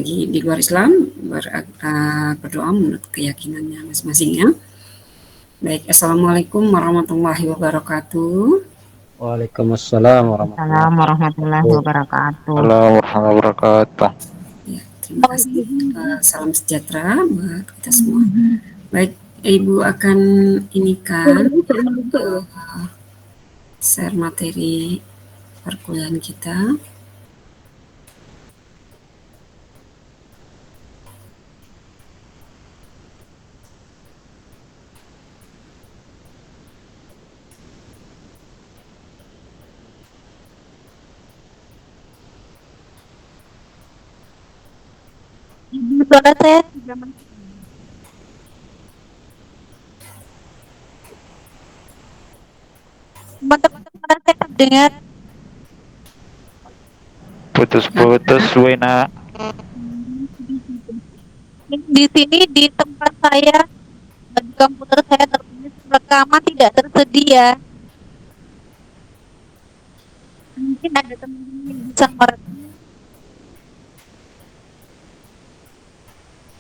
bagi di luar Islam berdoa menurut keyakinannya masing-masing ya. Baik, Assalamualaikum warahmatullahi wabarakatuh. Waalaikumsalam Assalamualaikum warahmatullahi wabarakatuh. wabarakatuh. Ya, terima kasih. Salam sejahtera buat kita semua. Baik, Ibu akan share materi perkuliahan kita. Suara saya tidak masuk. Teman-teman suara saya terdengar. Putus-putus, Wena. Di sini di tempat saya di komputer saya tertulis rekaman tidak tersedia. Mungkin ada teman-teman yang bisa merekam.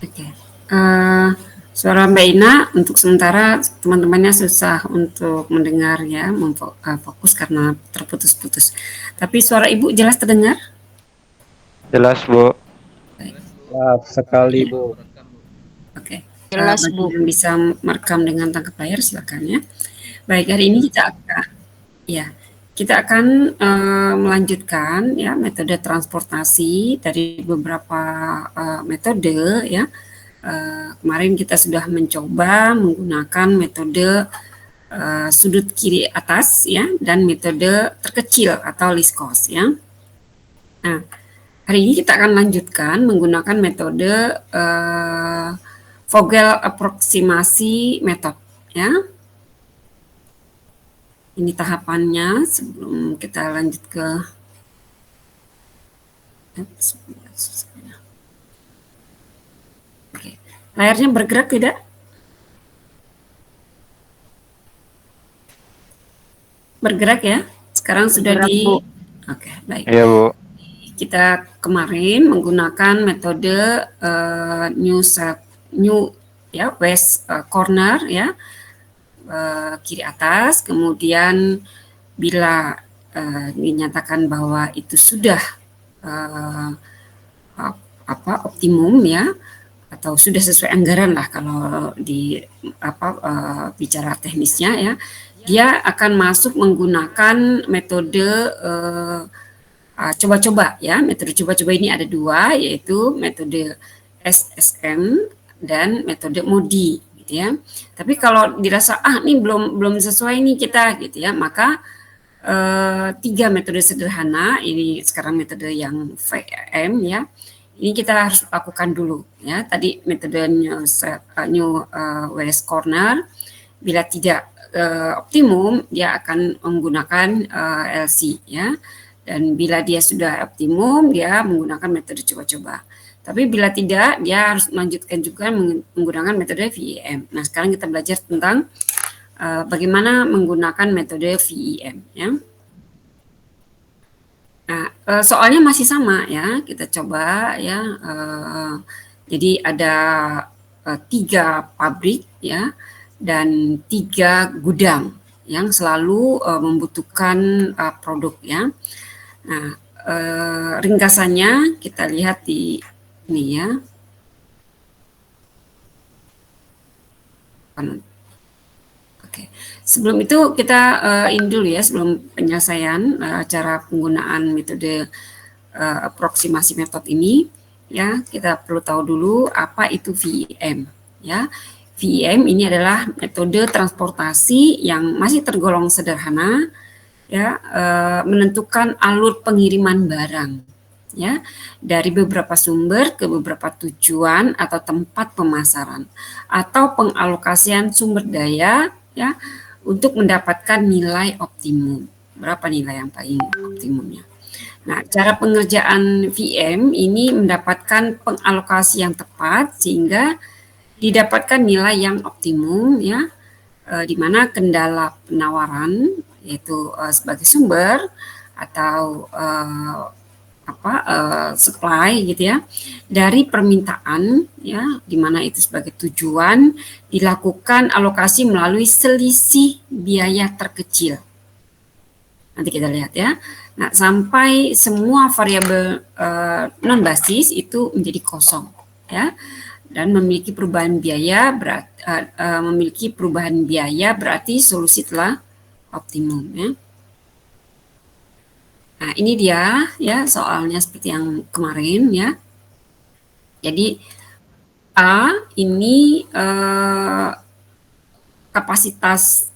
Oke. Suara Mbak Ina untuk sementara teman-temannya susah untuk mendengar ya, fokus karena terputus-putus. Tapi suara Ibu jelas terdengar? Jelas, Bu. Jelas sekali, Bu. Oke. Jelas, bagi Bu. yang bisa merekam dengan tangkap layar silakan ya. Baik, hari ini kita akan melanjutkan ya metode transportasi dari beberapa metode ya. Kemarin kita sudah mencoba menggunakan metode sudut kiri atas ya dan metode terkecil atau least cost ya. Nah, hari ini kita akan lanjutkan menggunakan metode Vogel approximasi method ya. Ini tahapannya sebelum kita lanjut ke Oke. Layarnya bergerak tidak? Bergerak ya? Sekarang sudah Bu. Oke, baik. Iya, Bu. Kita kemarin menggunakan metode west corner ya, kiri atas, kemudian bila dinyatakan bahwa itu sudah optimum ya, atau sudah sesuai anggaran lah kalau di bicara teknisnya ya, dia akan masuk menggunakan metode coba-coba ya. Metode coba-coba ini ada dua, yaitu metode SSM dan metode MODI gitu ya. Tapi kalau dirasa ini belum sesuai nih kita gitu ya, maka tiga metode sederhana ini sekarang metode yang VM ya. Ini kita harus lakukan dulu ya. Tadi metode new west corner, bila tidak optimum dia akan menggunakan LC ya. Dan bila dia sudah optimum, dia menggunakan metode coba-coba. Tapi bila tidak, dia harus melanjutkan juga menggunakan metode VEM. Nah, sekarang kita belajar tentang bagaimana menggunakan metode VEM. Ya. Nah, soalnya masih sama ya. Kita coba ya. Jadi ada 3 pabrik ya dan 3 gudang yang selalu membutuhkan produk ya. Nah, ringkasannya kita lihat di ini ya. Oke. Sebelum itu kita ini dulu ya, sebelum penyelesaian cara penggunaan metode aproksimasi metode ini ya, kita perlu tahu dulu apa itu VEM ya. VEM ini adalah metode transportasi yang masih tergolong sederhana ya, menentukan alur pengiriman barang ya dari beberapa sumber ke beberapa tujuan atau tempat pemasaran atau pengalokasian sumber daya ya untuk mendapatkan nilai optimum. Berapa nilai yang paling optimumnya? Nah, cara pengerjaan VM ini mendapatkan pengalokasi yang tepat sehingga didapatkan nilai yang optimum ya, di mana kendala penawaran yaitu sebagai sumber atau supply gitu ya, dari permintaan ya, di mana itu sebagai tujuan dilakukan alokasi melalui selisih biaya terkecil. Nanti kita lihat ya. Nah, sampai semua variabel non basis itu menjadi kosong ya, dan memiliki perubahan biaya berarti solusi telah optimum ya. Nah, ini dia ya soalnya seperti yang kemarin ya. Jadi A ini kapasitas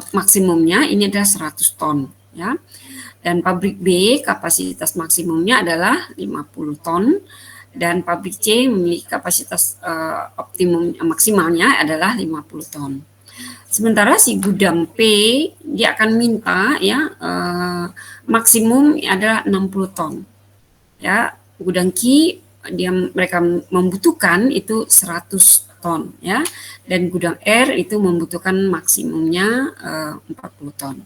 maksimumnya ini adalah 100 ton ya. Dan pabrik B kapasitas maksimumnya adalah 50 ton dan pabrik C memiliki kapasitas optimum maksimalnya adalah 50 ton. Sementara si gudang P dia akan minta ya maksimum adalah 60 ton. Ya, gudang Q mereka membutuhkan itu 100 ton ya, dan gudang R itu membutuhkan maksimumnya 40 ton.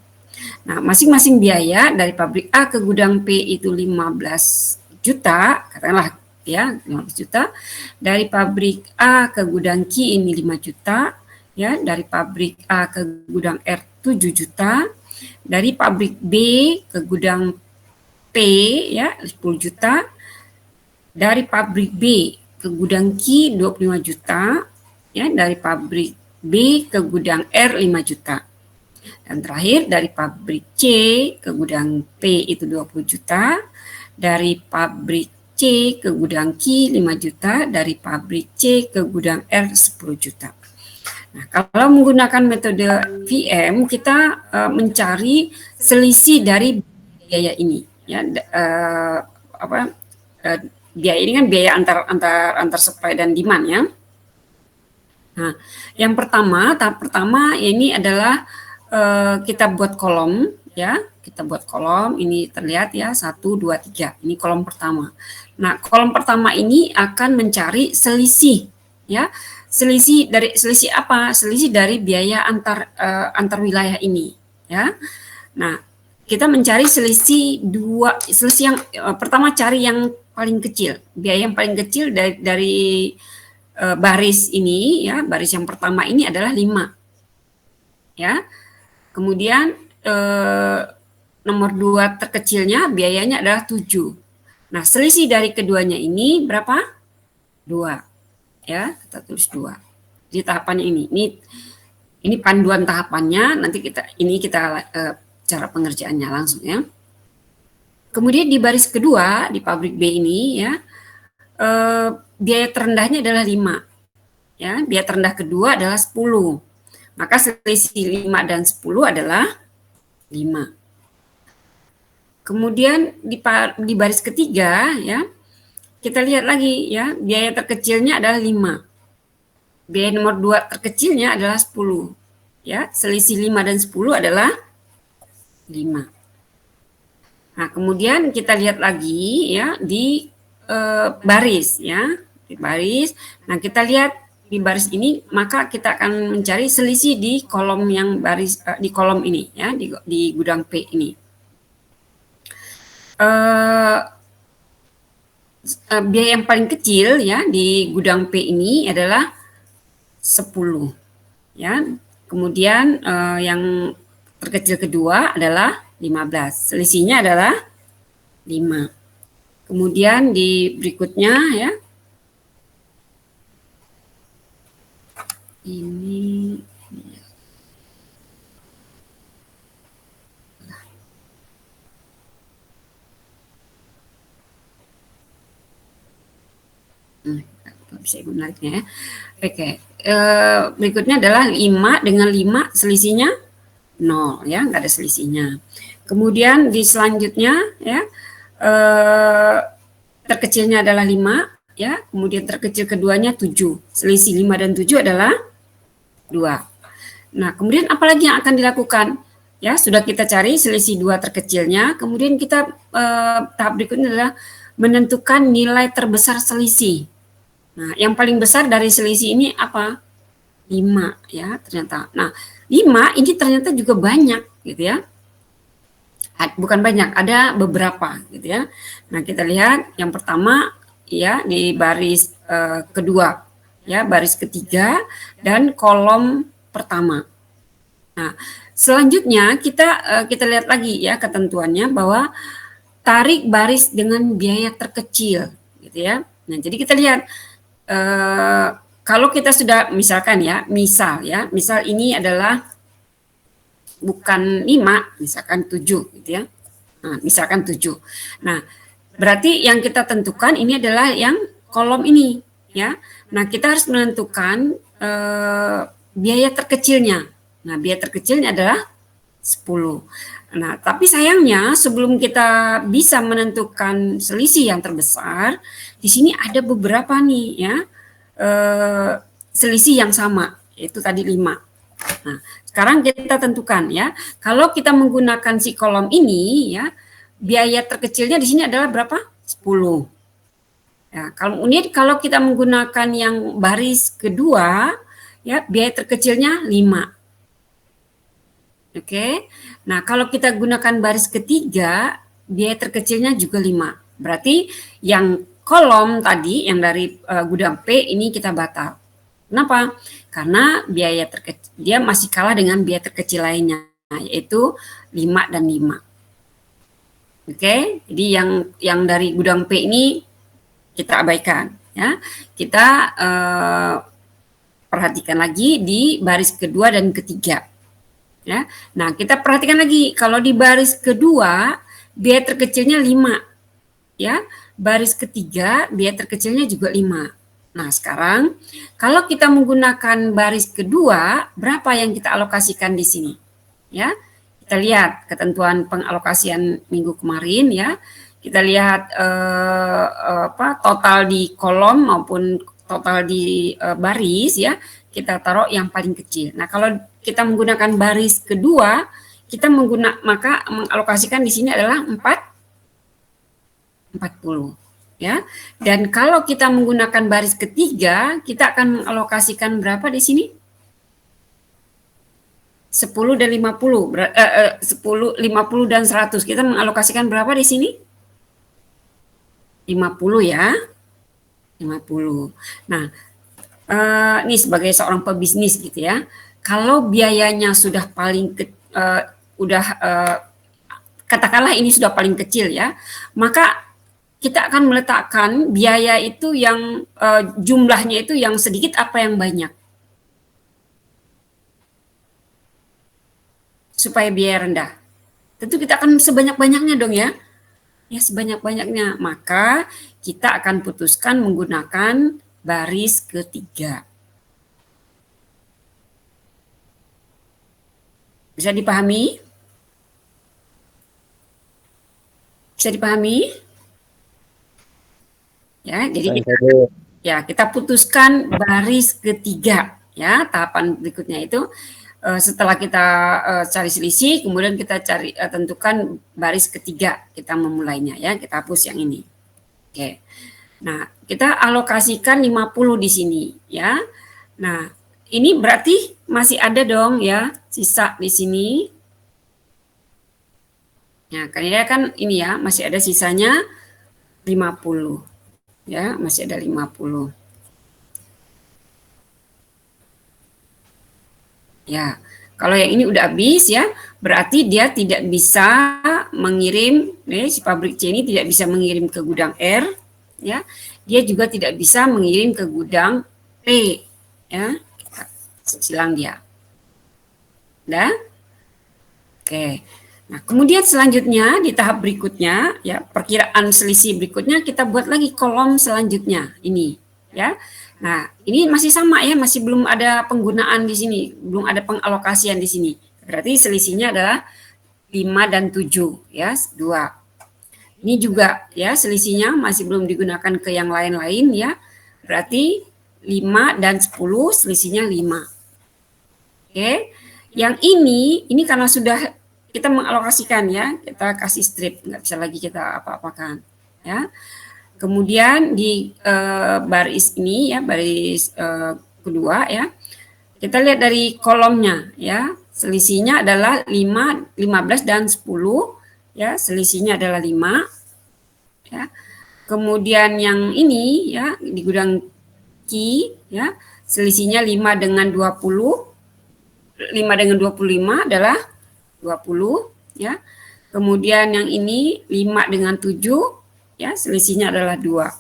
Nah, masing-masing biaya dari pabrik A ke gudang P itu 15 juta, katakanlah ya 15 juta. Dari pabrik A ke gudang Q ini 5 juta ya, dari pabrik A ke gudang R 7 juta, dari pabrik B ke gudang P ya 10 juta, dari pabrik B ke gudang Q 25 juta ya, dari pabrik B ke gudang R 5 juta. Dan terakhir dari pabrik C ke gudang P itu 20 juta, dari pabrik C ke gudang Q 5 juta, dari pabrik C ke gudang R 10 juta. Nah, kalau menggunakan metode VM kita mencari selisih dari biaya ini ya, biaya ini kan biaya antar supply dan demand ya. Nah, yang tahap pertama ini adalah kita buat kolom ya, kita buat kolom ini terlihat ya 1, 2, 3 ini kolom pertama. Nah, kolom pertama ini akan mencari selisih ya, selisih apa? Selisih dari biaya antar wilayah ini ya. Nah, kita mencari selisih yang pertama cari yang paling kecil, biaya yang paling kecil dari baris ini ya, baris yang pertama ini adalah 5 ya. Kemudian nomor 2 terkecilnya biayanya adalah 7. Nah, selisih dari keduanya ini berapa? 2 ya, kita tulis 2 di tahapannya ini panduan tahapannya, nanti kita cara pengerjaannya langsung ya. Kemudian di baris kedua di pabrik B ini ya, biaya terendahnya adalah 5 ya, biaya terendah kedua adalah 10. Maka selisih 5 dan 10 adalah 5. Kemudian di baris ketiga ya, kita lihat lagi ya, biaya terkecilnya adalah 5. Biaya nomor 2 terkecilnya adalah 10. Ya, selisih 5 dan 10 adalah 5. Nah, kemudian kita lihat lagi ya di baris ya, di baris. Nah, kita lihat di baris ini, maka kita akan mencari selisih di kolom yang di kolom ini ya, di gudang P ini. Biaya yang paling kecil ya di gudang P ini adalah 10 ya. Kemudian yang terkecil kedua adalah 15. Selisihnya adalah 5. Kemudian di berikutnya ya, ini bisa ibu menariknya ya. Oke, berikutnya adalah 5 dengan 5 selisihnya 0 ya, nggak ada selisihnya. Kemudian di selanjutnya ya, terkecilnya adalah 5 ya, kemudian terkecil keduanya 7. Selisih 5 dan 7 adalah 2. Nah, kemudian apalagi yang akan dilakukan? Ya, sudah kita cari selisih 2 terkecilnya, kemudian kita tahap berikutnya adalah menentukan nilai terbesar selisih. Nah, yang paling besar dari selisih ini apa? 5 ya, ternyata. Nah, 5 ini ternyata juga banyak gitu ya. Bukan banyak, ada beberapa gitu ya. Nah, kita lihat yang pertama ya di baris kedua ya, baris ketiga dan kolom pertama. Nah, selanjutnya kita lihat lagi ya ketentuannya bahwa tarik baris dengan biaya terkecil gitu ya. Nah, jadi kita lihat kalau kita sudah misalkan ya, misal ini adalah bukan 5, misalkan 7 gitu ya. Nah, misalkan 7. Nah, berarti yang kita tentukan ini adalah yang kolom ini ya. Nah, kita harus menentukan biaya terkecilnya. Nah, biaya terkecilnya adalah 10. Nah, tapi sayangnya sebelum kita bisa menentukan selisih yang terbesar, di sini ada beberapa nih ya selisih yang sama, yaitu tadi 5. Nah, sekarang kita tentukan ya, kalau kita menggunakan si kolom ini ya, biaya terkecilnya di sini adalah berapa? 10. Ya, kalau kita menggunakan yang baris kedua, ya biaya terkecilnya 5. Oke. Nah, kalau kita gunakan baris ketiga, biaya terkecilnya juga 5. Berarti yang kolom tadi, yang dari gudang P ini kita batal. Kenapa? Karena biaya terkecil, dia masih kalah dengan biaya terkecil lainnya, yaitu 5 dan 5. Oke, jadi yang dari gudang P ini kita abaikan. Ya. Kita perhatikan lagi di baris kedua dan ketiga. Ya. Nah, kita perhatikan lagi kalau di baris kedua biaya terkecilnya 5. Ya. Baris ketiga biaya terkecilnya juga 5. Nah, sekarang kalau kita menggunakan baris kedua, berapa yang kita alokasikan di sini? Ya. Kita lihat ketentuan pengalokasian minggu kemarin ya. Kita lihat total di kolom maupun total di baris ya. Kita taruh yang paling kecil. Nah, kalau kita menggunakan baris kedua, maka mengalokasikan di sini adalah 40 ya. Dan kalau kita menggunakan baris ketiga, kita akan mengalokasikan berapa di sini? 10 dan 50, 10, 50 dan 100. Kita mengalokasikan berapa di sini? 50 ya. 50. Nah, ini sebagai seorang pebisnis gitu ya. Kalau biayanya sudah katakanlah ini sudah paling kecil ya, maka kita akan meletakkan biaya itu yang jumlahnya itu yang sedikit apa yang banyak. Supaya biaya rendah. Tentu kita akan sebanyak-banyaknya dong ya. Ya sebanyak-banyaknya. Maka kita akan putuskan menggunakan baris ketiga. Bisa dipahami? Bisa dipahami? Ya, jadi kita putuskan baris ketiga ya. Tahapan berikutnya itu setelah kita cari selisih, kemudian kita tentukan baris ketiga, kita memulainya ya. Kita hapus yang ini. Oke. Nah, kita alokasikan 50 di sini ya. Nah, ini berarti masih ada dong ya sisa di sini. Nah, karena kan ini ya masih ada sisanya 50. Ya, masih ada 50. Ya, kalau yang ini udah habis ya, berarti dia tidak bisa mengirim, si pabrik C ini tidak bisa mengirim ke gudang R, ya. Dia juga tidak bisa mengirim ke gudang P, ya. Kita silang dia. Udah? Oke. Nah, kemudian selanjutnya di tahap berikutnya, ya perkiraan selisih berikutnya kita buat lagi kolom selanjutnya ini, ya. Nah, ini masih sama ya, masih belum ada penggunaan di sini, belum ada pengalokasian di sini. Berarti selisihnya adalah 5 dan 7 ya, 2. Ini juga ya selisihnya masih belum digunakan ke yang lain-lain ya. Berarti 5 dan 10 selisihnya 5. Oke. Yang ini karena sudah kita mengalokasikan ya, kita kasih strip, nggak bisa lagi kita apa-apakan ya. Kemudian di baris ini ya, baris kedua ya, kita lihat dari kolomnya ya, selisihnya adalah 5, 15 dan 10 ya, selisihnya adalah 5, ya. Kemudian yang ini, ya, di gudang Q, ya, selisihnya 5 dengan 20, 5 dengan 25 adalah 20, ya. Kemudian yang ini 5 dengan 7, ya, selisihnya adalah 2.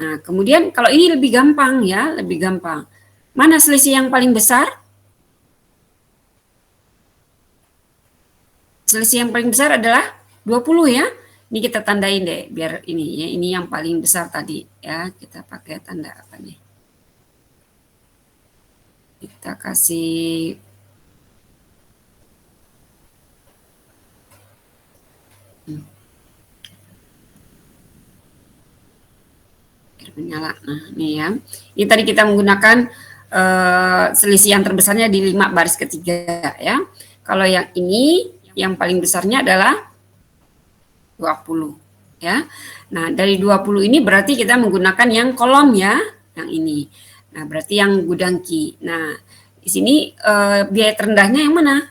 Nah, kemudian kalau ini lebih gampang, ya, lebih gampang. Mana selisih yang paling besar? Selisih yang paling besar adalah 20, ya. Ini kita tandain deh, biar ini, ya, ini yang paling besar tadi, ya. Kita pakai tanda apa nih? Kita kasih menyala. Nah, ini ya. Ini tadi kita menggunakan selisih yang terbesarnya di 5 baris ketiga, ya. Kalau yang ini yang paling besarnya adalah 20, ya. Nah, dari 20 ini berarti kita menggunakan yang kolom, ya, yang ini. Nah, berarti yang gudang Q. Nah, di sini biaya terendahnya yang mana?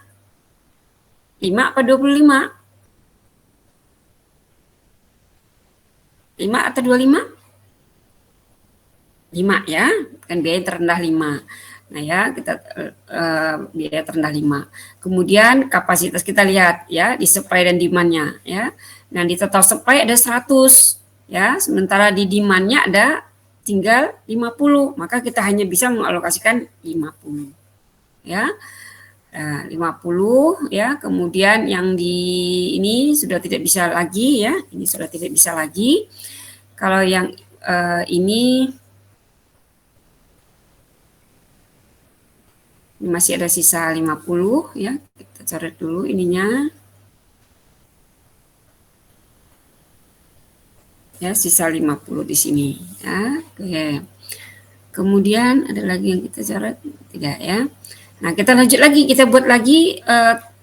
5 apa 25? 5 atau 25? 5, ya, kan biaya terendah 5. Nah, ya, kita biaya terendah 5. Kemudian kapasitas kita lihat, ya, di supply dan demand-nya, ya. Nah, di total supply ada 100, ya, sementara di demand-nya ada tinggal 50, maka kita hanya bisa mengalokasikan 50, ya. 50, ya. Kemudian yang di ini sudah tidak bisa lagi, ya. Ini sudah tidak bisa lagi. Kalau yang ini masih ada sisa 50, ya. Kita coret dulu ininya. Ya, sisa 50 di sini, ya. Oke. Kemudian ada lagi yang kita coret? Tidak, ya. Nah, kita lanjut lagi, kita buat lagi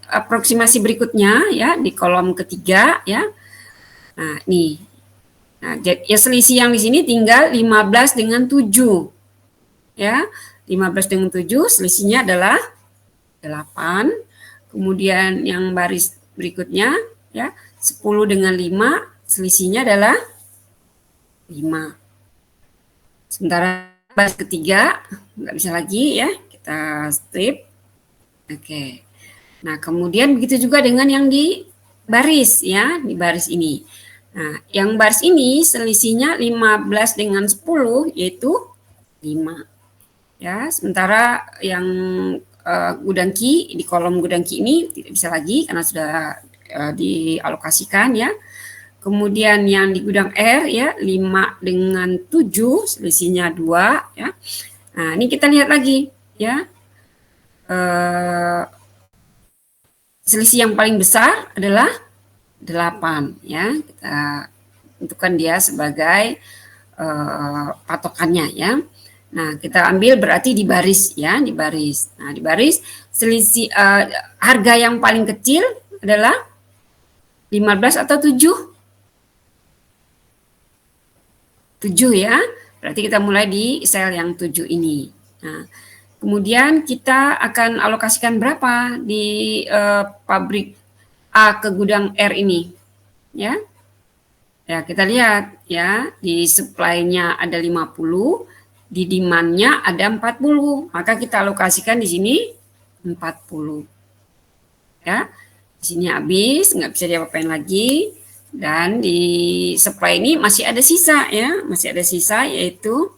aproksimasi berikutnya, ya, di kolom ketiga, ya. Nah, nih. Nah, ya, selisih yang di sini tinggal 15 dengan 7. Ya. 15 dengan 7 selisihnya adalah 8. Kemudian yang baris berikutnya, ya, 10 dengan 5 selisihnya adalah 5. Sementara baris ketiga nggak bisa lagi, ya, kita strip. Oke. Nah, kemudian begitu juga dengan yang di baris, ya, di baris ini. Nah, yang baris ini selisihnya 15 dengan 10 yaitu 5. Ya, sementara yang gudang Q, di kolom gudang Q ini tidak bisa lagi karena sudah dialokasikan, ya. Kemudian yang di gudang R, ya, 5 dengan 7 selisihnya 2, ya. Nah, ini kita lihat lagi, ya. Selisih yang paling besar adalah 8, ya. Kita tentukan dia sebagai patokannya, ya. Nah, kita ambil berarti di baris, ya, di baris. Nah, di baris selisih harga yang paling kecil adalah 15 atau 7? 7, ya. Berarti kita mulai di sel yang 7 ini. Nah, kemudian kita akan alokasikan berapa di pabrik A ke gudang R ini, ya. Ya, kita lihat, ya, di supply-nya ada 50, di demand-nya ada 40, maka kita alokasikan di sini 40. Ya, di sini habis, nggak bisa diapa-apain lagi, dan di supply ini masih ada sisa, ya, masih ada sisa yaitu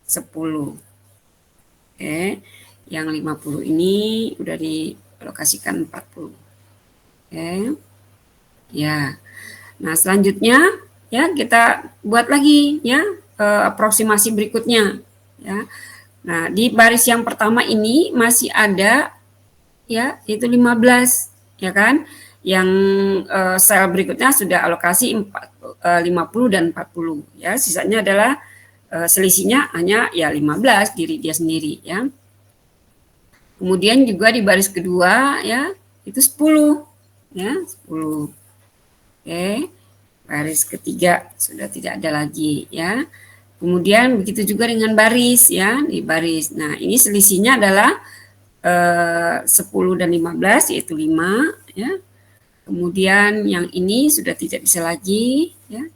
10. Oke, yang 50 ini udah dialokasikan 40. Oke, ya. Nah, selanjutnya, ya, kita buat lagi, ya, aproksimasi berikutnya, ya. Nah, di baris yang pertama ini masih ada, ya, itu 15, ya kan? Yang sel berikutnya sudah alokasi 50 dan 40, ya. Sisanya adalah selisihnya hanya, ya, 15 diri dia sendiri, ya. Kemudian juga di baris kedua, ya, itu 10, ya, 10. Oke. Baris ketiga sudah tidak ada lagi, ya. Kemudian begitu juga dengan baris, ya, di baris. Nah, ini selisihnya adalah 10 dan 15 yaitu 5, ya. Kemudian yang ini sudah tidak bisa lagi, ya.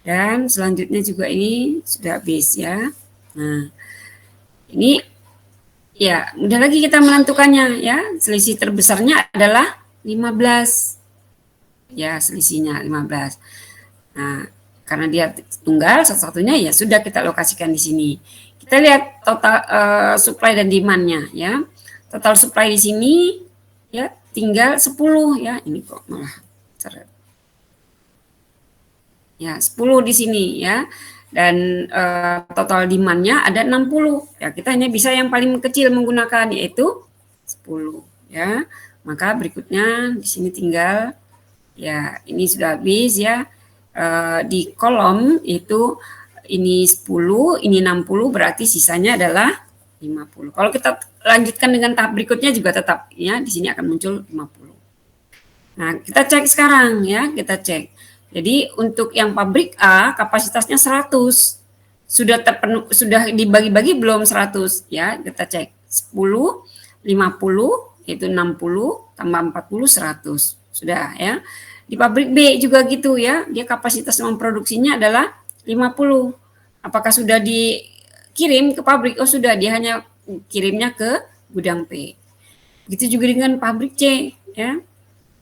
Dan selanjutnya juga ini sudah habis, ya. Nah, ini ya, mudah lagi kita menentukannya, ya. Selisih terbesarnya adalah 15. Ya, selisihnya 15. Nah, karena dia tunggal satu-satunya, ya sudah kita lokasikan di sini. Kita lihat total supply dan demand-nya, ya. Total supply di sini ya tinggal 10, ya. Ini kok malah seret. Ya, 10 di sini, ya. Dan total demand-nya ada 60. Ya, kita hanya bisa yang paling kecil menggunakan, yaitu 10, ya. Maka berikutnya di sini tinggal, ya, ini sudah habis, ya. Di kolom itu ini 10, ini 60, berarti sisanya adalah 50. Kalau kita lanjutkan dengan tahap berikutnya juga tetap, ya, di sini akan muncul 50. Nah, kita cek sekarang, ya, kita cek. Jadi untuk yang pabrik A kapasitasnya 100. Sudah terpenuh, sudah dibagi-bagi belum 100, ya. Kita cek 10, 50, yaitu 60 tambah 40 100. Sudah, ya. Di pabrik B juga gitu, ya. Dia kapasitas memproduksinya adalah 50. Apakah sudah dikirim ke pabrik? Oh, sudah, dia hanya kirimnya ke gudang P. Begitu juga dengan pabrik C, ya.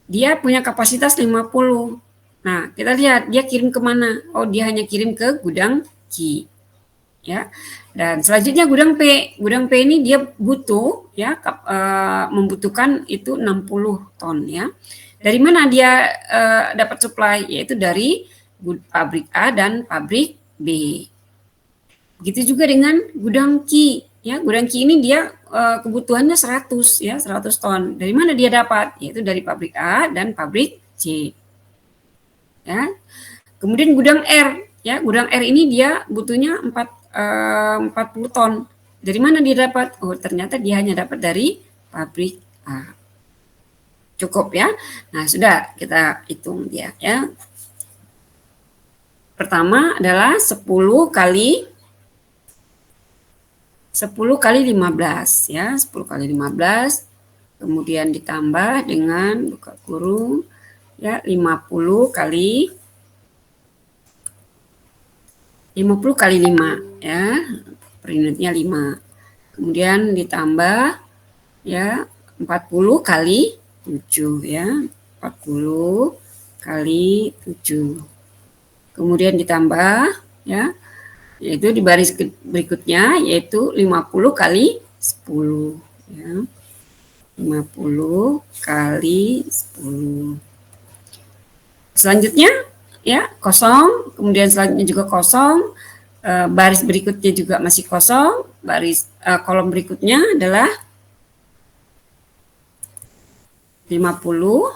Dia punya kapasitas 50. Nah, kita lihat dia kirim kemana. Oh, dia hanya kirim ke gudang Q, ya. Dan selanjutnya gudang P. Gudang P ini dia butuh, ya, membutuhkan itu 60 ton, ya. Dari mana dia dapat supply? Yaitu dari pabrik A dan pabrik B. Begitu juga dengan gudang Q, ya. Gudang Q ini dia kebutuhannya 100, ya, 100 ton. Dari mana dia dapat? Yaitu dari pabrik A dan pabrik C. Ya. Kemudian gudang R, ya, gudang R ini dia butuhnya 40 ton. Dari mana dia dapat? Oh, ternyata dia hanya dapat dari pabrik A. Cukup, ya. Nah, sudah kita hitung dia, ya. Pertama adalah 10 kali 15, ya. 10 kali 15 kemudian ditambah dengan buka kurung, ya, 50 kali 5, ya, per unitnya 5. Kemudian ditambah, ya, 40 kali 7, ya, 40 kali 7. Kemudian ditambah, ya, yaitu di baris berikutnya, yaitu 50 kali 10, ya, 50 kali 10. Selanjutnya, ya, kosong, kemudian selanjutnya juga kosong, baris berikutnya juga masih kosong, baris kolom berikutnya adalah 50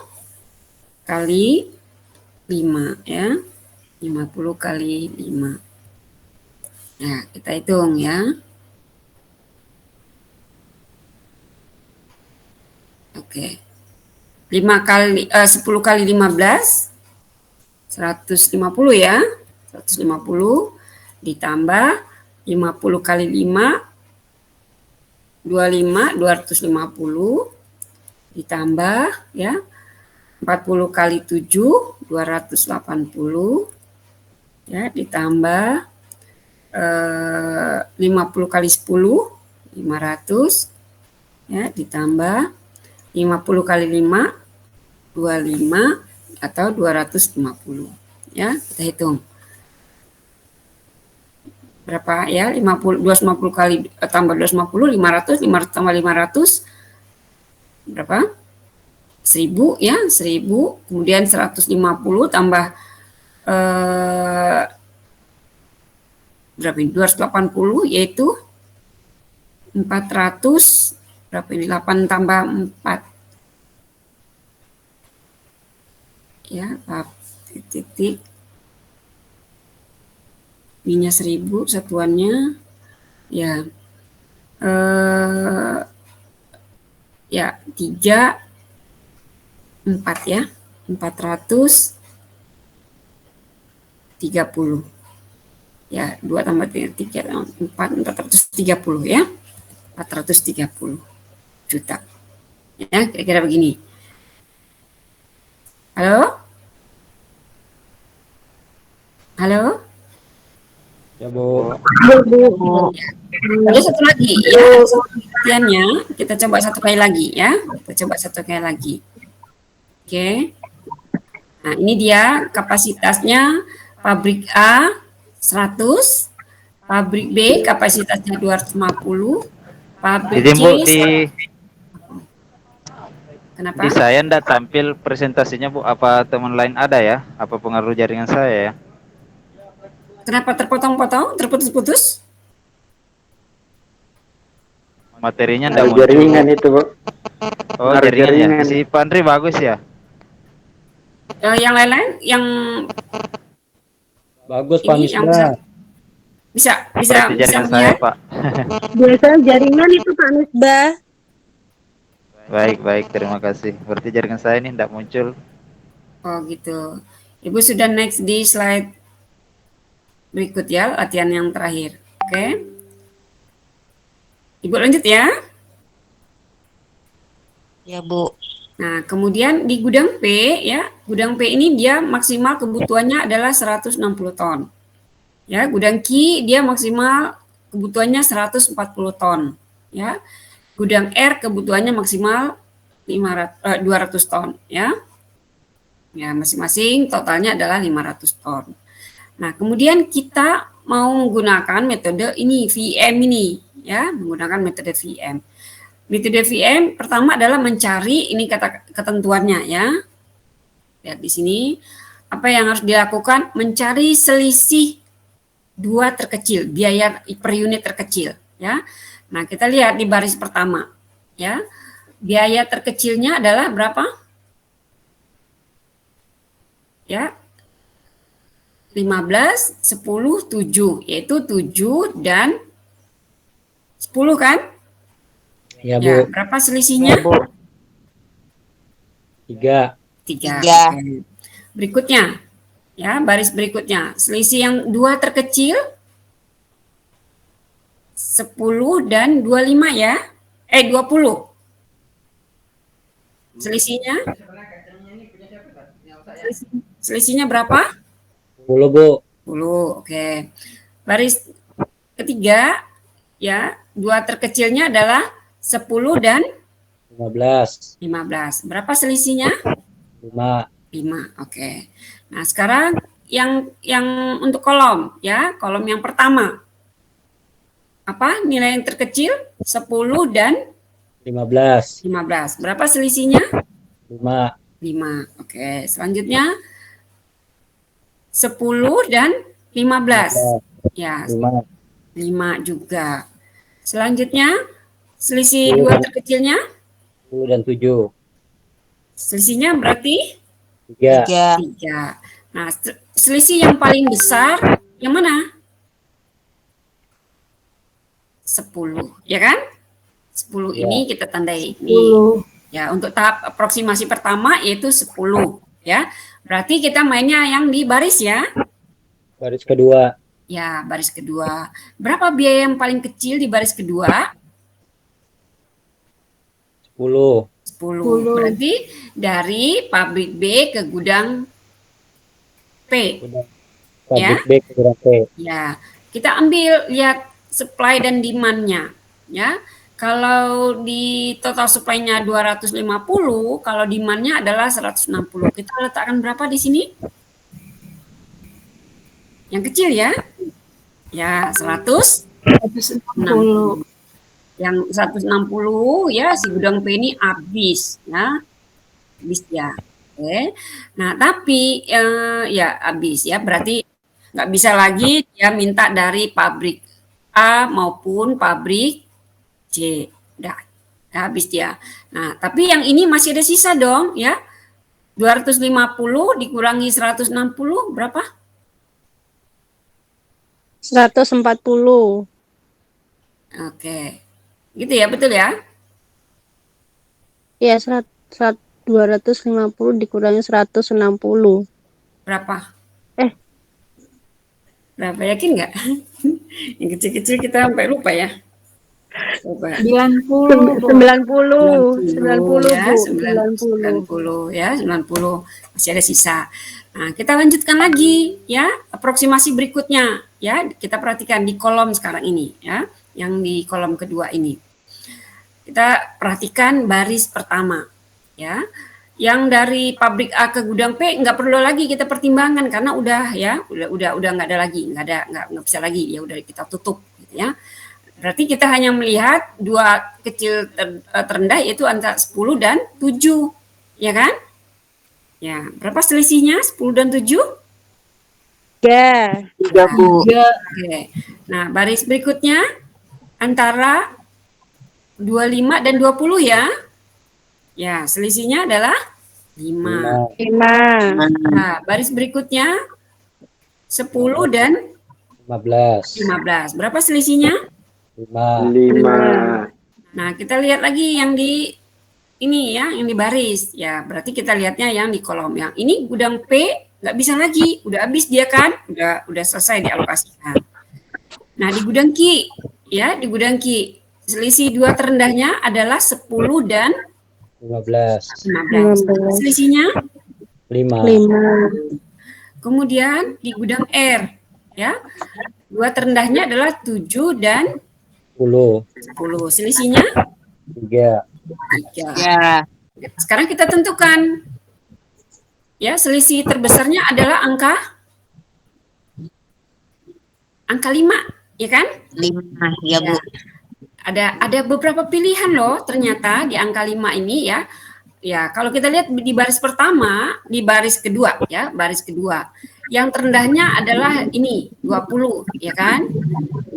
kali 5, ya, 50 kali 5. Nah, kita hitung, ya. Oke. 10 kali 15 150, ya. 150 ditambah 50 kali 5 25 250 ditambah, ya, 40 kali 7 280, ya, ditambah 50 kali 10 500, ya, ditambah 50 kali 5 25 atau 250, ya. Kita hitung berapa, ya, 250 kali tambah 250 500 tambah 500 berapa? 1000, ya, 1000. Kemudian 150 tambah berapa ini? 280, yaitu 400 berapa ini? 8 tambah 4, ya, titik ininya 1000 satuannya, ya, ya, 3 4, ya, 430, ya, 2 tambah 3 4 430, ya, 430 juta, ya, kira-kira begini. Halo? Halo? Ya, Bu. Ada satu lagi ya, latihannya kita coba satu kali lagi ya. Kita coba satu kali lagi. Oke. Nah, ini dia kapasitasnya pabrik A 100, pabrik B kapasitasnya 250, pabrik Izin C Bu, di 100. Kenapa? saya ndak tampil presentasinya Bu. Apa teman lain ada ya? Apa pengaruh jaringan saya ya? Kenapa terpotong-potong, terputus-putus? Materinya ndak muncul. Jaringan itu, Bu. Oh, jaringan ya. Si Pandri bagus ya? Yang lain-lain, yang Bagus, Pak ini yang Misbah. bisa Berarti jaringan saya, melihat. Pak. Biasanya jaringan itu Pak Misbah. Baik, terima kasih. Berarti jaringan saya ini ndak muncul. Oh gitu. Ibu sudah next di slide berikut ya, latihan yang terakhir. Oke. Ibu lanjut ya. Ya, Bu. Nah, kemudian di gudang P ya, gudang P ini dia maksimal kebutuhannya adalah 160 ton. Ya, gudang Q dia maksimal kebutuhannya 140 ton. Ya. Gudang R kebutuhannya maksimal 200 ton ya. Ya, masing-masing totalnya adalah 500 ton. Nah, kemudian kita mau menggunakan metode ini VM ini ya, menggunakan metode VM. Metode VM pertama adalah mencari ini kata ketentuannya ya. Lihat di sini apa yang harus dilakukan, mencari selisih dua terkecil, biaya per unit terkecil ya. Nah, kita lihat di baris pertama ya. Biaya terkecilnya adalah berapa? Ya, 15, 10, 7, yaitu 7 dan 10 kan? Ya, Ya, Bu. berapa selisihnya? 3. 3. Tiga. Oke. Berikutnya, ya, baris berikutnya. Selisih yang dua terkecil 10 dan 25 ya. 20. Selisihnya? Selisihnya berapa? 10, Bu. 10. Oke. Baris ketiga ya, dua terkecilnya adalah 10 dan 15. 15. Berapa selisihnya? 5. 5. Oke. Nah, sekarang yang untuk kolom ya, kolom yang pertama. Apa nilai yang terkecil? 10 dan 15. 15. Berapa selisihnya? 5. 5. Oke, selanjutnya 10 dan 15. Ya, 5. 5 juga. Selanjutnya selisih dua terkecilnya 10 dan 7. selisihnya berarti 3. 3. Nah, selisih yang paling besar yang mana? 10, ya kan? 10 Ya. ini kita tandai ini. Ya, untuk tahap aproksimasi pertama yaitu 10, ya. Berarti kita mainnya yang di baris ya. Baris kedua. Ya, baris kedua. Berapa biaya yang paling kecil di baris kedua? 10. 10. Berarti dari pabrik B ke gudang P. Pabrik Ya. B ke gudang P. Ya, kita ambil lihat supply dan demand-nya, ya. Kalau di total supply-nya 250, kalau demand-nya adalah 160. Kita letakkan berapa di sini? Yang kecil ya. Ya, 160. Yang 160 ya, si gudang P ini habis ya. Habis ya. Oke. Nah, tapi ya habis ya, berarti nggak bisa lagi dia minta dari pabrik A maupun pabrik C. Udah habis dia. Nah, tapi yang ini masih ada sisa dong ya. 250 dikurangi 160 berapa? 140. Oke. Gitu ya, betul ya? Ya, 250 dikurangi 160. Berapa? Eh. Berapa, yakin nggak? Yang kecil-kecil kita sampai lupa ya. Coba. 90, Bu. 90 ya, Bu. 90 ya, 90. Masih ada sisa. Nah, kita lanjutkan lagi ya, aproksimasi berikutnya ya. Kita perhatikan di kolom sekarang ini ya, yang di kolom kedua ini. Kita perhatikan baris pertama ya. Yang dari pabrik A ke gudang P nggak perlu lagi kita pertimbangkan karena udah ya, udah nggak ada lagi, nggak bisa lagi ya, udah kita tutup gitu ya. Berarti kita hanya melihat dua kecil terendah yaitu antara 10 dan 7, ya kan? Ya, berapa selisihnya 10 dan 7? 3. 3, Bu. Oke. Nah, baris berikutnya antara 25 dan 20 ya. Ya, selisihnya adalah 5. 5. Nah, baris berikutnya 10 dan 15. Berapa selisihnya? 5. Nah, kita lihat lagi yang di ini ya, yang di baris. Ya, berarti kita lihatnya yang di kolom. Yang ini gudang P nggak bisa lagi, udah habis dia kan? Udah selesai dialokasikan. Nah, di gudang Q ya, di gudang Q selisih dua terendahnya adalah 10 dan 15. 15. Selisihnya 5. 5. kemudian di gudang R ya. Dua terendahnya adalah 7 dan 10. 10. Selisihnya 3. 3. Ya. Sekarang kita tentukan ya, selisih terbesarnya adalah angka 5, ya kan? 5, ya, Bu. Ada beberapa pilihan loh ternyata di angka 5 ini ya. Ya, kalau kita lihat di baris pertama, di baris kedua ya, baris kedua. Yang terendahnya adalah ini 20, ya kan?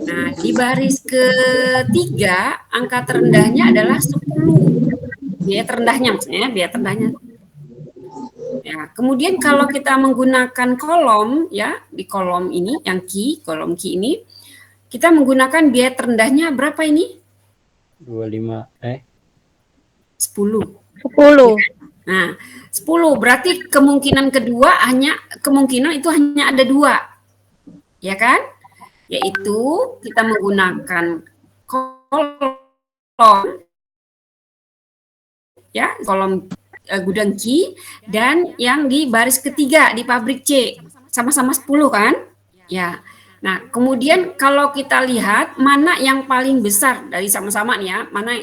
Nah, di baris ketiga angka terendahnya adalah 10. Biaya terendahnya maksudnya, biaya terendahnya. Ya, kemudian kalau kita menggunakan kolom ya, di kolom ini yang kolom Q ini kita menggunakan biaya terendahnya berapa ini? 25. 10. 10. Nah, 10 berarti kemungkinan kedua kemungkinan itu hanya ada 2. Ya kan? Yaitu kita menggunakan kolom ya, kolom gudang Q dan yang di baris ketiga di pabrik C sama-sama 10 kan? Ya. Nah, kemudian kalau kita lihat mana yang paling besar dari sama-sama nih ya, mana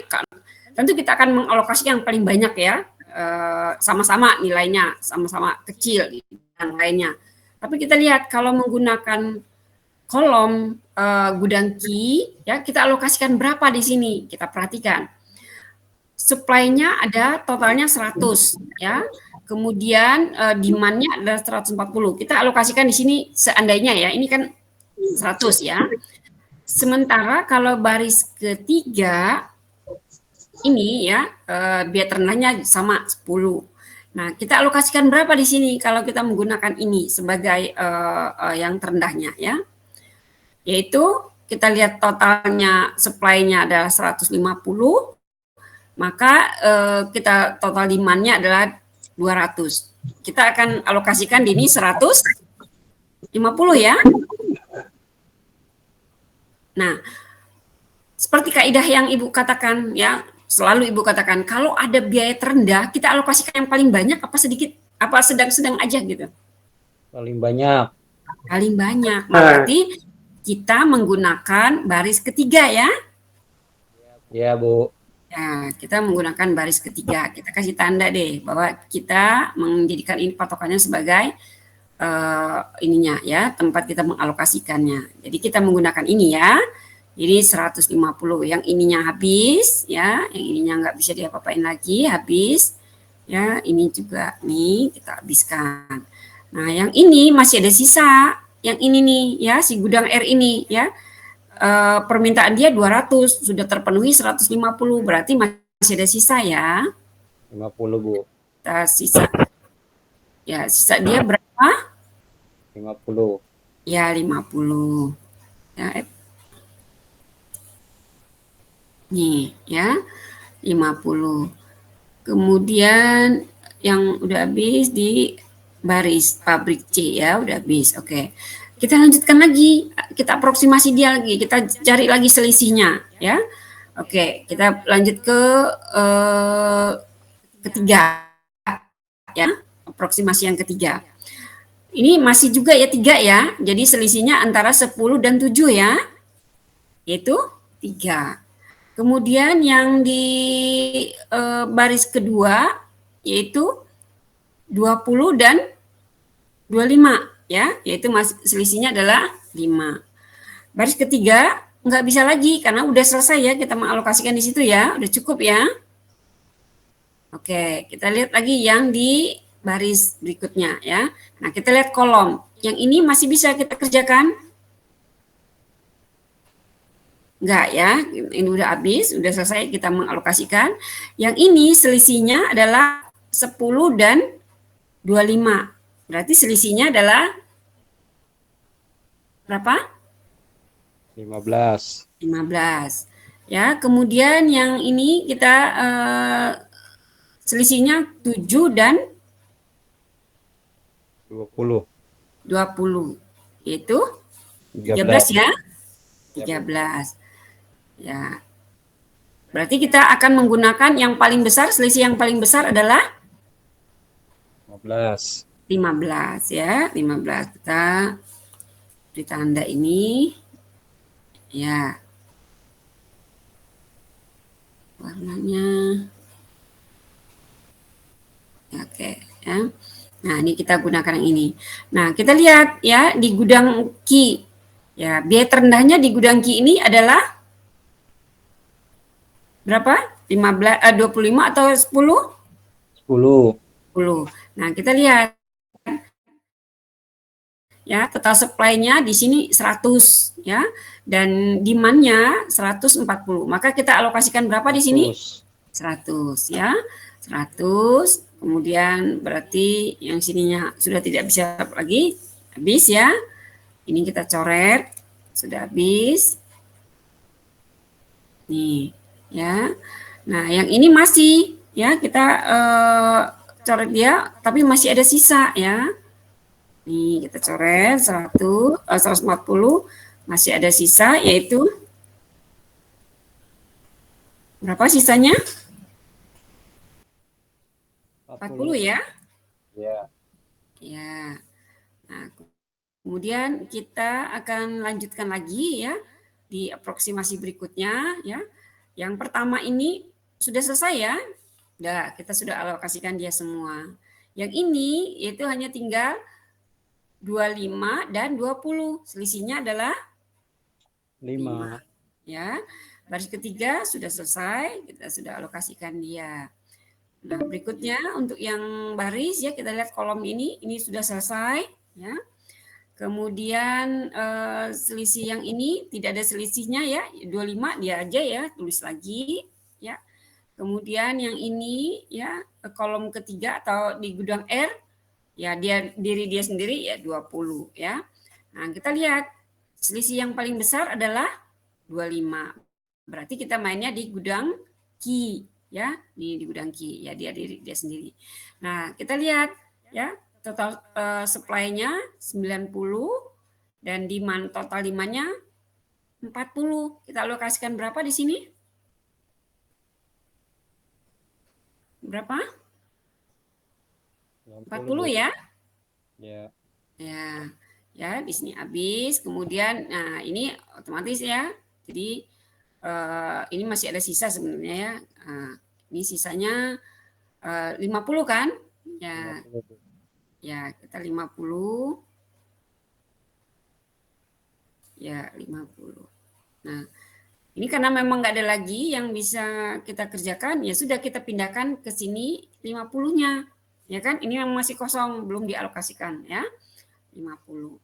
tentu kita akan mengalokasikan yang paling banyak ya, sama-sama nilainya, sama-sama kecil yang lainnya. Tapi kita lihat kalau menggunakan kolom gudang Q ya, kita alokasikan berapa di sini? Kita perhatikan. Supply-nya ada totalnya 100 ya. Kemudian demand-nya adalah 140. Kita alokasikan di sini seandainya ya, ini kan 100 ya. Sementara kalau baris ketiga ini ya, biaya terendahnya sama 10. Nah, kita alokasikan berapa di sini kalau kita menggunakan ini sebagai yang terendahnya ya. Yaitu kita lihat totalnya supply-nya adalah 150, maka kita total demand-nya adalah 200. Kita akan alokasikan di ini 150 ya. Nah, seperti kaidah yang Ibu katakan ya, selalu Ibu katakan kalau ada biaya terendah kita alokasikan yang paling banyak apa sedikit, apa sedang-sedang aja gitu. Paling banyak. Paling banyak. Berarti kita menggunakan baris ketiga ya. Ya, Bu. Ya, kita menggunakan baris ketiga. Kita kasih tanda deh bahwa kita menjadikan ini patokannya sebagai ininya ya, tempat kita mengalokasikannya. Jadi kita menggunakan ini ya. Jadi 150. Yang ininya habis ya, yang ininya nggak bisa diapa-apain lagi, habis. Ya, ini juga nih kita habiskan. Nah, yang ini masih ada sisa. Yang ini nih ya, si gudang R ini ya. Permintaan dia 200, sudah terpenuhi 150, berarti masih ada sisa ya. 50, Bu. Kita sisa. Ya, sisa dia berapa? 50. Ya, 50. Ya, nih ya, 50. Kemudian yang udah habis di baris pabrik C ya, udah habis. Oke. Kita lanjutkan lagi, kita aproksimasi dia lagi, kita cari lagi selisihnya ya. Oke, kita lanjut ke ketiga ya, aproksimasi yang ketiga. Ini masih juga ya 3 ya. Jadi selisihnya antara 10 dan 7 ya. Yaitu 3. Kemudian yang di baris kedua yaitu 20 dan 25 ya, yaitu selisihnya adalah 5. Baris ketiga nggak bisa lagi karena udah selesai ya, kita mengalokasikan di situ ya, udah cukup ya. Oke, kita lihat lagi yang di baris berikutnya ya. Nah, kita lihat kolom. Yang ini masih bisa kita kerjakan? Enggak ya, ini udah habis, udah selesai kita mengalokasikan. Yang ini selisihnya adalah 10 dan 25. Berarti selisihnya adalah berapa? 15. 15. Ya, kemudian yang ini kita selisihnya 7 dan 20. 20. Yaitu 13. 13 ya. 13. Ya. Berarti kita akan menggunakan yang paling besar, selisih yang paling besar adalah 15. 15 ya. 15 kita beri tanda ini. Ya. Warnanya. Oke, ya. Nah, ini kita gunakan yang ini. Nah, kita lihat ya di gudang Ki. Ya, biaya terendahnya di gudang Ki ini adalah berapa? 25 atau 10? 10. 10. Nah, kita lihat ya, total supply-nya di sini 100 ya, dan demand-nya 140. Maka kita alokasikan berapa di sini? 100 ya. 100. Kemudian berarti yang sininya sudah tidak bisa lagi, habis ya. Ini kita coret, sudah habis. Nih, ya. Nah, yang ini masih ya, kita coret dia, tapi masih ada sisa ya. Nih, kita coret 140, masih ada sisa, yaitu berapa sisanya? 40 ya? Ya. Ya. Nah, kemudian kita akan lanjutkan lagi ya di aproksimasi berikutnya ya. Yang pertama ini sudah selesai ya. Udah, kita sudah alokasikan dia semua. Yang ini itu hanya tinggal 25 dan 20. Selisihnya adalah 5. ya. Baris ketiga sudah selesai, kita sudah alokasikan dia. Nah, berikutnya untuk yang baris ya, kita lihat kolom ini sudah selesai ya. Kemudian selisih yang ini tidak ada selisihnya ya, 25 dia aja ya, tulis lagi ya. Kemudian yang ini ya, kolom ketiga atau di gudang R ya, diri dia sendiri ya 20 ya. Nah, kita lihat selisih yang paling besar adalah 25. Berarti kita mainnya di gudang Ki ya, di gudang Ki ya, dia diri dia sendiri. Nah, kita lihat ya, total supply-nya 90 dan demand total demand-nya 40. Kita alokasikan berapa di sini? Berapa? 40 ya? Ya. Ya. Ya, di sini habis. Kemudian nah ini otomatis ya. Jadi ini masih ada sisa sebenarnya ya. Nah, ini sisanya 50 kan? Ya. 50. Ya, kita 50. Ya, 50. Nah, ini karena memang nggak ada lagi yang bisa kita kerjakan, ya sudah kita pindahkan ke sini 50-nya. Ya kan? Ini memang masih kosong, belum dialokasikan ya. 50.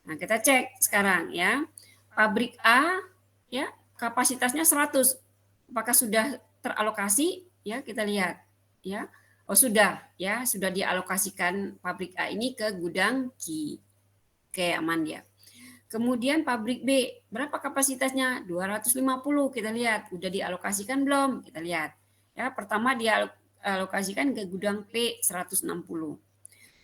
Nah, kita cek sekarang ya. Pabrik A ya, kapasitasnya 100. Apakah sudah teralokasi? Ya, kita lihat ya. Oh, sudah ya, sudah dialokasikan pabrik A ini ke gudang Ki. Oke, aman dia. Kemudian pabrik B, berapa kapasitasnya? 250. Kita lihat, udah dialokasikan belum? Kita lihat. Ya, pertama dialokasikan ke gudang P 160.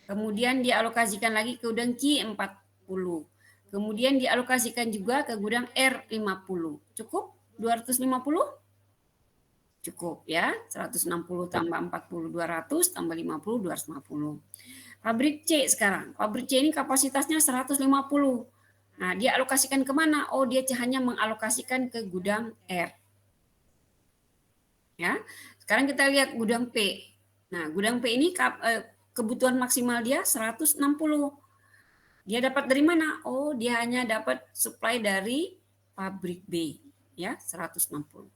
Kemudian dialokasikan lagi ke gudang Q 40. Kemudian dialokasikan juga ke gudang R 50. Cukup 250? Cukup ya, 160 tambah 40, 200, tambah 50, 250. Pabrik C sekarang, pabrik C ini kapasitasnya 150. Nah, dia alokasikan kemana? Oh, dia hanya mengalokasikan ke gudang R. Ya, sekarang kita lihat gudang P. Nah, gudang P ini kebutuhan maksimal dia 160. Dia dapat dari mana? Oh, dia hanya dapat supply dari pabrik B, ya, 160.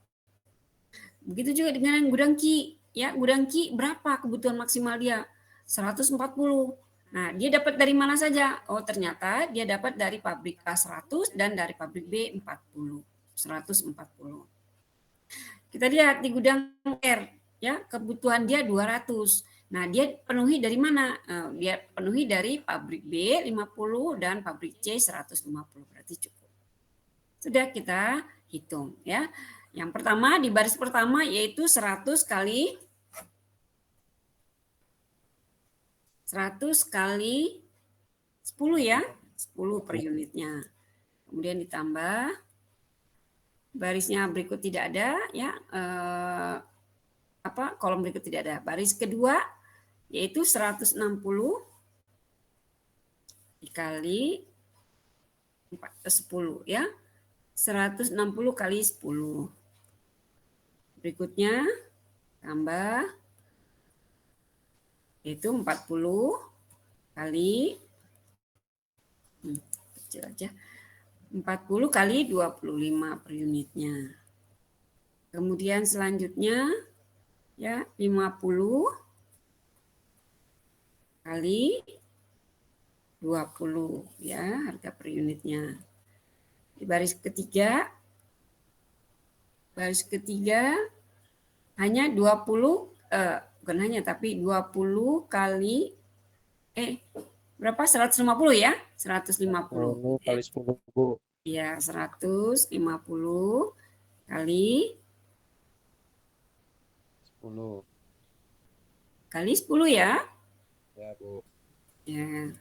Begitu juga dengan gudang Q, ya, gudang Q berapa kebutuhan maksimal dia? 140. Nah, dia dapat dari mana saja? Oh, ternyata dia dapat dari pabrik A 100 dan dari pabrik B 40. 140. Kita lihat di gudang R, ya, kebutuhan dia 200. Nah, dia penuhi dari mana? Dia penuhi dari pabrik B 50 dan pabrik C 150. Berarti cukup. Sudah kita hitung, ya. Yang pertama di baris pertama yaitu 100 kali 10 ya, 10 per unitnya. Kemudian ditambah barisnya berikut tidak ada, ya, kolom berikut tidak ada. Baris kedua yaitu 160 dikali 10 ya. 160 kali 10. Berikutnya tambah yaitu 40 kali kecil aja. 40 kali 25 per unitnya. Kemudian selanjutnya ya 50 kali 20 ya harga per unitnya. Di baris ketiga hanya 20 bukan hanya tapi 20 kali berapa? 150 ya? 150 kali 10, Bu. Ya, 150 kali 10. Kali 10 ya. Ya, Bu. Ya.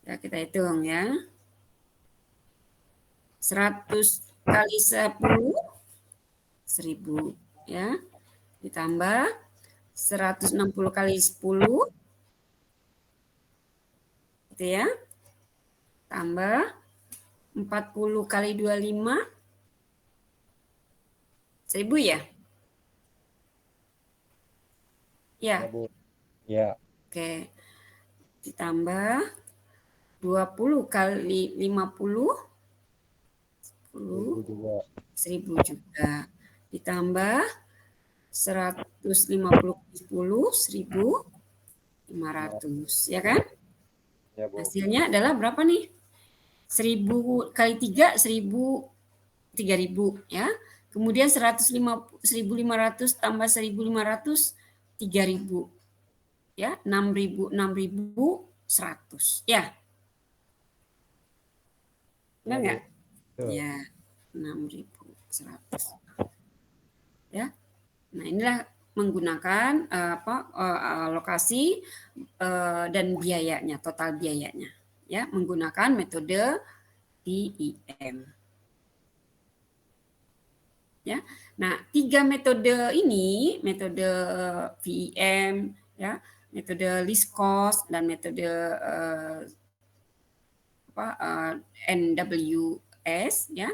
Ya, kita hitung ya. 100 kali 10 1000 ya. Ditambah 160 kali 10 gitu ya. Tambah 40 kali 25 1000 ya. Ya. Ya, Bu. Ya. Oke. Ditambah 20 kali 50 10 juga. 1000 juga. Ditambah 150 kali 10 1500 ya kan? Ya, Bu. Hasilnya adalah berapa nih? 1000 kali 3 3000 ya. Kemudian 1500 tambah 1500 3000 ya, 6100 ya. Benar nggak? Ya, 6100 ya. Nah, inilah menggunakan alokasi dan biayanya, total biayanya ya, menggunakan metode VEM. Ya. Nah, 3 metode ini, metode VEM ya, metode least cost dan metode NWS ya,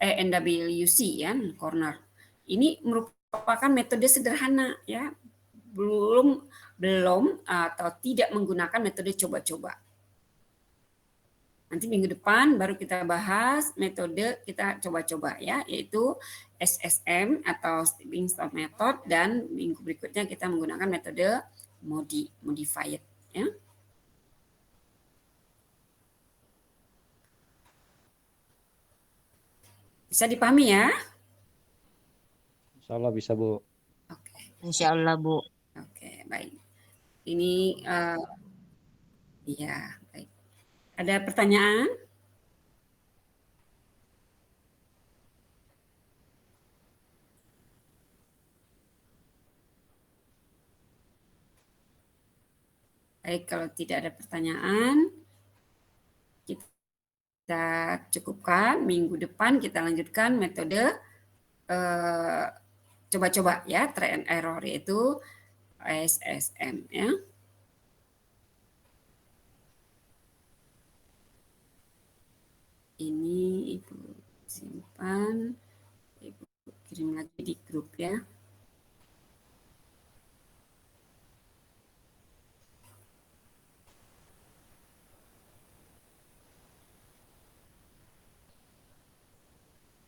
NWC ya, corner. Ini merupakan metode sederhana ya, belum atau tidak menggunakan metode coba-coba. Nanti minggu depan baru kita bahas metode kita coba-coba ya, yaitu SSM atau Stepping Stone Method, dan minggu berikutnya kita menggunakan metode modified ya. Bisa dipahami ya? Insya Allah bisa, Bu. Oke. Insya Allah, Bu. Oke, baik. Ini ya, baik. Ada pertanyaan? Baik, kalau tidak ada pertanyaan, kita cukupkan. Minggu depan kita lanjutkan metode coba-coba ya, try and error, yaitu SSM ya. Ini Ibu simpan, Ibu kirim lagi di grup ya.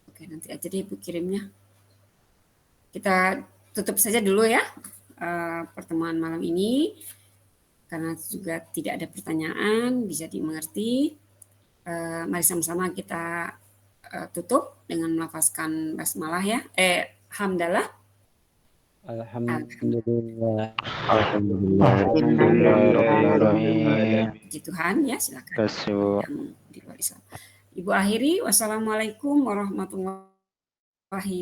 Oke, nanti aja deh Ibu kirimnya. Kita tutup saja dulu ya pertemuan malam ini, karena juga tidak ada pertanyaan, bisa dimengerti. Mari sama-sama kita tutup dengan melafazkan basmalah ya. Hamdalah. Alhamdulillah. Alhamdulillahirrahmanirrahim. Puji Tuhan ya, silakan. Kasih. Yang di luar Islam. Ibu akhiri, wassalamualaikum warahmatullahi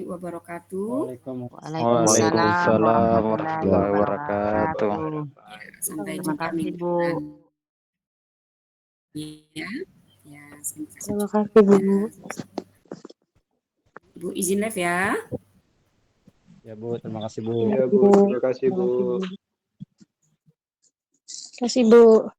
wabarakatuh. Waalaikumsalam warahmatullahi wabarakatuh. Sampai Terima jumpa kasih, minggu Bu. depan. Ya, ya, Terima kasih, Bu. Ibu izin live ya. Ya Bu, terima kasih Bu. Ya, Bu. Terima kasih, Bu. Terima kasih, Bu.